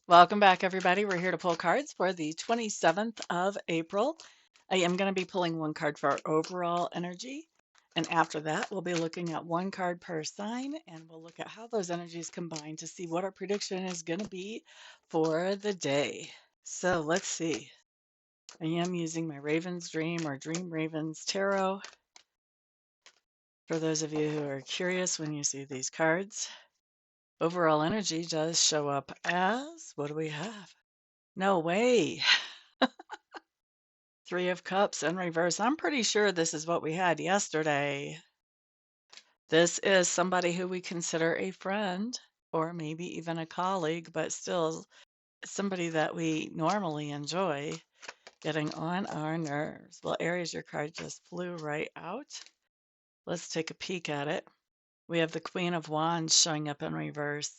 Welcome back, everybody. We're here to pull cards for the 27th of April. I am going to be pulling one card for our overall energy. And after that, we'll be looking at one card per sign, and we'll look at how those energies combine to see what our prediction is going to be for the day. So let's see. I am using my Raven's Dream or Dream Ravens Tarot. For those of you who are curious when you see these cards, overall energy does show up as, what do we have? No way. Three of Cups in reverse. I'm pretty sure this is what we had yesterday. This is somebody who we consider a friend or maybe even a colleague, but still somebody that we normally enjoy getting on our nerves. Well, Aries, your card just flew right out. Let's take a peek at it. We have the Queen of Wands showing up in reverse.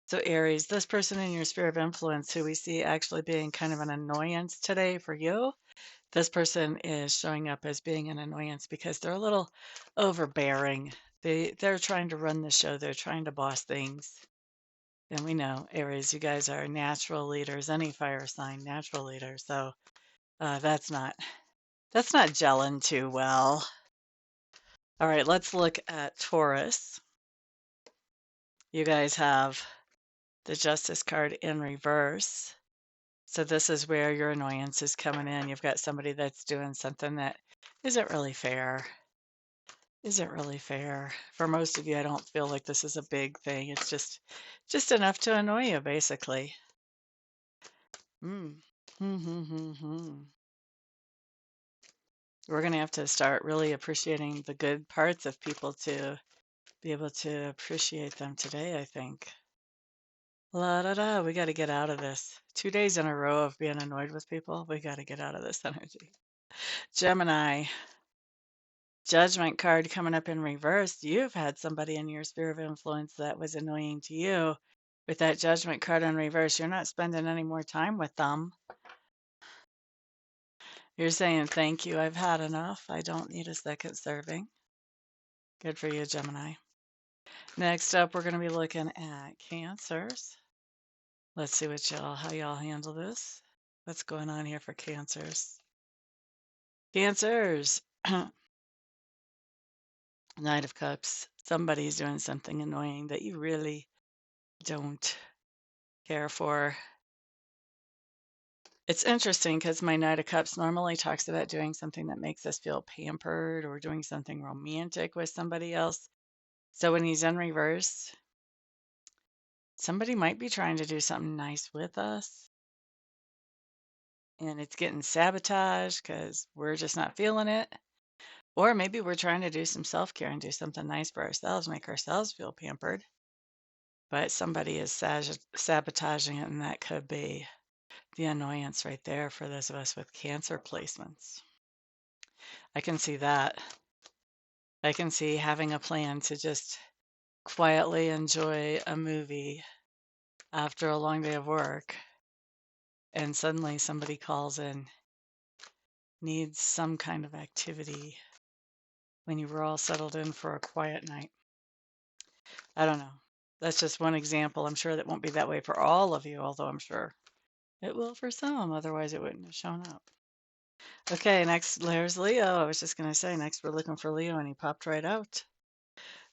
So Aries, this person in your sphere of influence who we see actually being kind of an annoyance today for you, this person is showing up as being an annoyance because they're a little overbearing. They're trying to run the show. They're trying to boss things. And we know, Aries, you guys are natural leaders, any fire sign, natural leaders. So that's not gelling too well. All right, let's look at Taurus. You guys have the Justice card in reverse. So this is where your annoyance is coming in. You've got somebody that's doing something that isn't really fair. Isn't really fair. For most of you, I don't feel like this is a big thing. It's just enough to annoy you, basically. Mm. We're going to have to start really appreciating the good parts of people to be able to appreciate them today, I think. La da da, we got to get out of this. 2 days in a row of being annoyed with people. We got to get out of this energy. Gemini, Judgment card coming up in reverse. You've had somebody in your sphere of influence that was annoying to you. With that Judgment card in reverse, you're not spending any more time with them. You're saying, thank you, I've had enough. I don't need a second serving. Good for you, Gemini. Next up, we're going to be looking at Cancers. Let's see how y'all handle this. What's going on here for Cancers? Cancers. Knight of Cups. Somebody's doing something annoying that you really don't care for. It's interesting because my Knight of Cups normally talks about doing something that makes us feel pampered or doing something romantic with somebody else. So when he's in reverse, somebody might be trying to do something nice with us, and it's getting sabotaged because we're just not feeling it. Or maybe we're trying to do some self-care and do something nice for ourselves, make ourselves feel pampered. But somebody is sabotaging it, and that could be the annoyance right there for those of us with Cancer placements. I can see that. I can see having a plan to just quietly enjoy a movie after a long day of work, and suddenly somebody calls in, needs some kind of activity when you were all settled in for a quiet night. I don't know. That's just one example. I'm sure that won't be that way for all of you, although I'm sure it will for some. Otherwise, it wouldn't have shown up. Okay, next, there's Leo. I was just going to say, next we're looking for Leo, and he popped right out.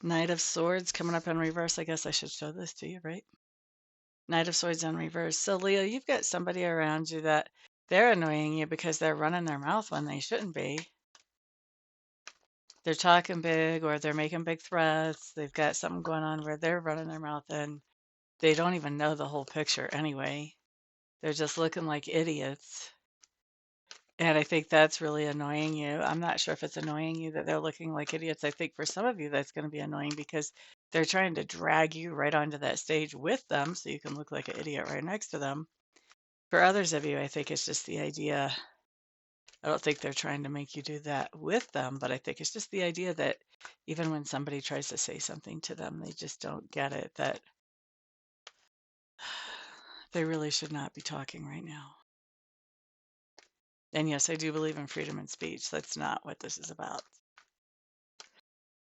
Knight of Swords coming up in reverse. I guess I should show this to you, right? Knight of Swords in reverse. So, Leo, you've got somebody around you that they're annoying you because they're running their mouth when they shouldn't be. They're talking big or they're making big threats. They've got something going on where they're running their mouth and they don't even know the whole picture anyway. They're just looking like idiots. And I think that's really annoying you. I'm not sure if it's annoying you that they're looking like idiots. I think for some of you that's going to be annoying because they're trying to drag you right onto that stage with them so you can look like an idiot right next to them. For others of you, I think it's just the idea. I don't think they're trying to make you do that with them, but I think it's just the idea that even when somebody tries to say something to them, they just don't get it, that they really should not be talking right now. And yes, I do believe in freedom of speech. That's not what this is about.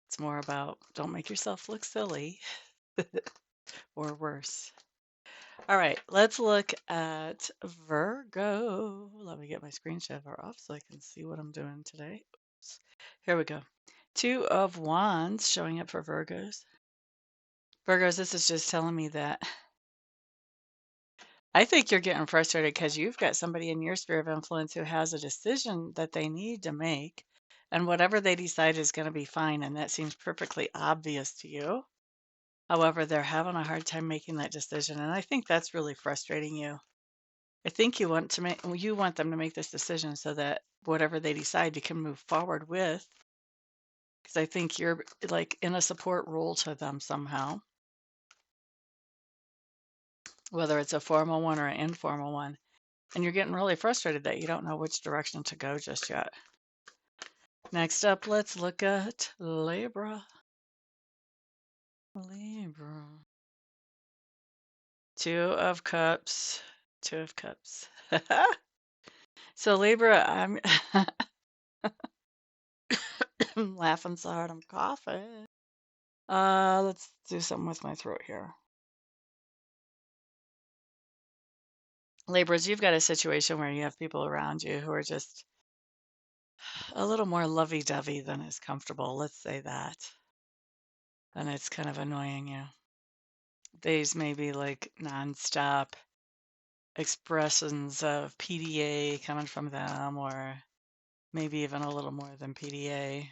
It's more about don't make yourself look silly or worse. All right, let's look at Virgo. Let me get my screen saver off so I can see what I'm doing today. Oops. Here we go. Two of Wands showing up for Virgos. Virgos, this is just telling me that I think you're getting frustrated because you've got somebody in your sphere of influence who has a decision that they need to make, and whatever they decide is going to be fine, and that seems perfectly obvious to you. However, they're having a hard time making that decision, and I think that's really frustrating you. I think you want them to make this decision so that whatever they decide you can move forward with, because I think you're like in a support role to them somehow, whether it's a formal one or an informal one. And you're getting really frustrated that you don't know which direction to go just yet. Next up, let's look at Libra. Libra. Two of Cups. Two of Cups. So Libra, I'm I'm laughing so hard I'm coughing. Let's do something with my throat here. Libras, you've got a situation where you have people around you who are just a little more lovey-dovey than is comfortable. Let's say that. And it's kind of annoying you. These may be like nonstop expressions of PDA coming from them, or maybe even a little more than PDA. I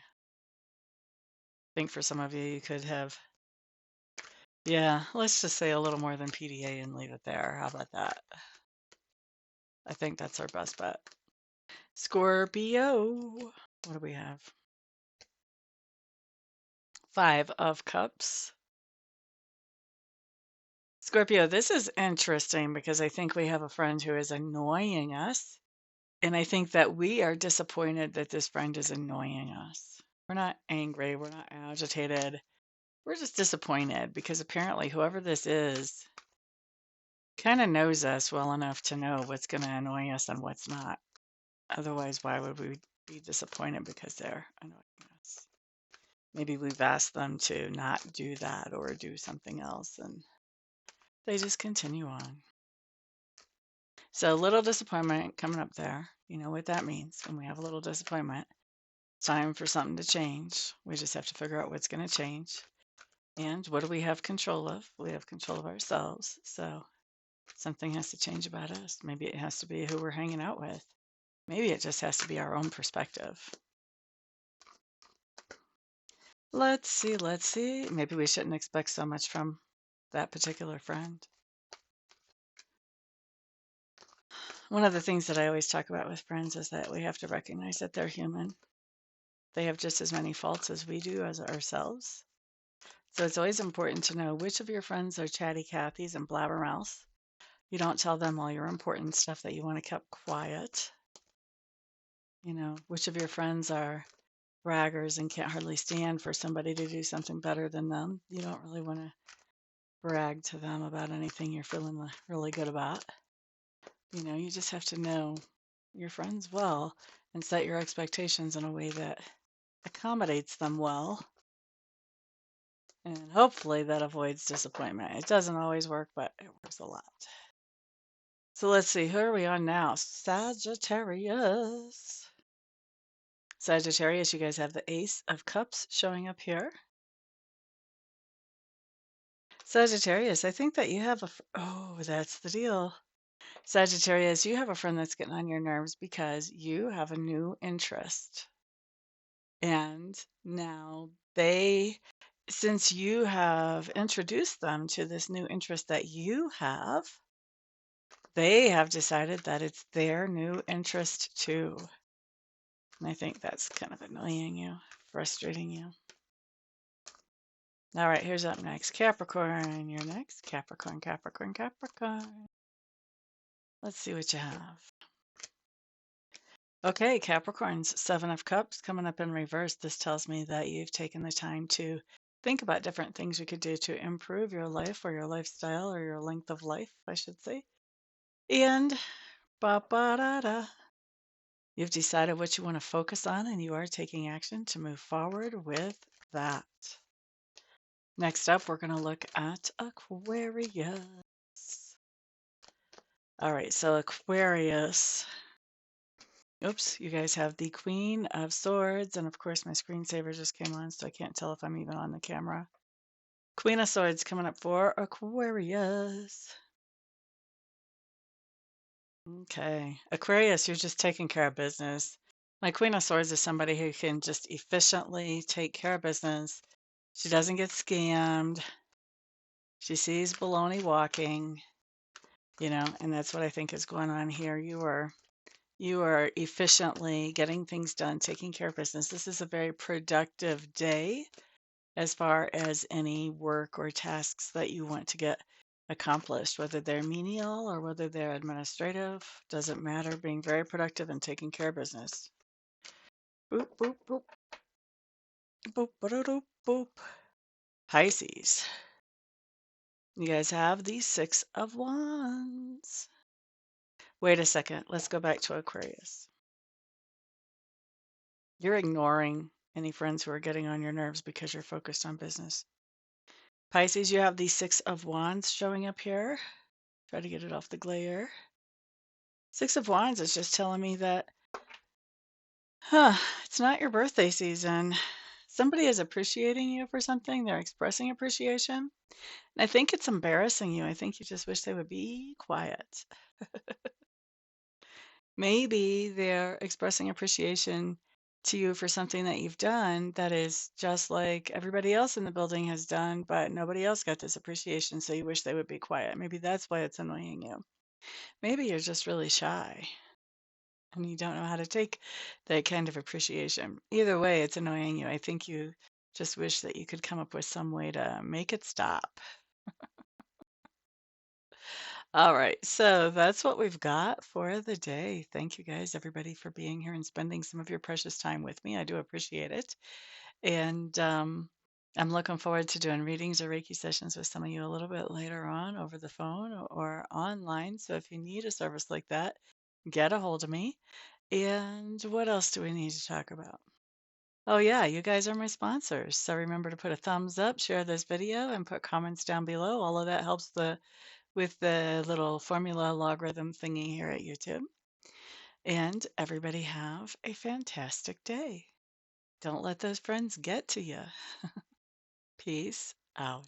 think for some of you, you could have, yeah, let's just say a little more than PDA and leave it there. How about that? I think that's our best bet. Scorpio, what do we have? Five of Cups. Scorpio, this is interesting because I think we have a friend who is annoying us. And I think that we are disappointed that this friend is annoying us. We're not angry. We're not agitated. We're just disappointed because apparently whoever this is kind of knows us well enough to know what's going to annoy us and what's not. Otherwise, why would we be disappointed because they're annoying us? Maybe we've asked them to not do that or do something else, and they just continue on. So a little disappointment coming up there. You know what that means when we have a little disappointment. It's time for something to change. We just have to figure out what's going to change. And what do we have control of? We have control of ourselves. So something has to change about us. Maybe it has to be who we're hanging out with. Maybe it just has to be our own perspective. Let's see, let's see. Maybe we shouldn't expect so much from that particular friend. One of the things that I always talk about with friends is that we have to recognize that they're human. They have just as many faults as we do as ourselves. So it's always important to know which of your friends are chatty Cathys and blabbermouths. You don't tell them all your important stuff that you want to keep quiet. You know, which of your friends are braggers and can't hardly stand for somebody to do something better than them. You don't really want to brag to them about anything you're feeling really good about. You know, you just have to know your friends well and set your expectations in a way that accommodates them well. And hopefully that avoids disappointment. It doesn't always work, but it works a lot. So let's see, who are we on now? Sagittarius. Sagittarius, you guys have the Ace of Cups showing up here. Sagittarius, I think that you have oh, that's the deal. Sagittarius, you have a friend that's getting on your nerves because you have a new interest. And now since you have introduced them to this new interest that you have, they have decided that it's their new interest too. And I think that's kind of annoying you, frustrating you. All right, here's up next. Capricorn, you're next. Capricorn, Capricorn, Capricorn. Let's see what you have. Okay, Capricorn's Seven of Cups coming up in reverse. This tells me that you've taken the time to think about different things you could do to improve your life or your lifestyle or your length of life, I should say. And ba-ba-da-da. You've decided what you want to focus on and you are taking action to move forward with that. Next up, we're going to look at Aquarius. All right, so Aquarius. Oops, you guys have the Queen of Swords, and of course my screensaver just came on, so I can't tell if I'm even on the camera. Queen of Swords coming up for Aquarius. Okay, Aquarius, you're just taking care of business. My Queen of Swords is somebody who can just efficiently take care of business. She doesn't get scammed. She sees baloney walking, and that's what I think is going on here. You are efficiently getting things done, taking care of business. This is a very productive day as far as any work or tasks that you want to get accomplished, whether they're menial or whether they're administrative, doesn't matter. Being very productive and taking care of business. Boop, boop, boop, boop, boop, boop. Pisces. You guys have the Six of Wands. Wait a second. Let's go back to Aquarius. You're ignoring any friends who are getting on your nerves because you're focused on business. Pisces, you have the Six of Wands showing up here. Try to get it off the glare. Six of Wands is just telling me that, it's not your birthday season. Somebody is appreciating you for something. They're expressing appreciation. And I think it's embarrassing you. I think you just wish they would be quiet. Maybe they're expressing appreciation to you for something that you've done that is just like everybody else in the building has done, but nobody else got this appreciation, so you wish they would be quiet. Maybe that's why it's annoying you. Maybe you're just really shy and you don't know how to take that kind of appreciation. Either way, it's annoying you. I think you just wish that you could come up with some way to make it stop. All right, so that's what we've got for the day. Thank you guys, everybody, for being here and spending some of your precious time with me. I do appreciate it. And I'm looking forward to doing readings or Reiki sessions with some of you a little bit later on over the phone or online. So if you need a service like that, get a hold of me. And what else do we need to talk about? Oh, yeah, you guys are my sponsors. So remember to put a thumbs up, share this video, and put comments down below. All of that helps with the little formula logarithm thingy here at YouTube. And everybody have a fantastic day. Don't let those friends get to you. Peace out.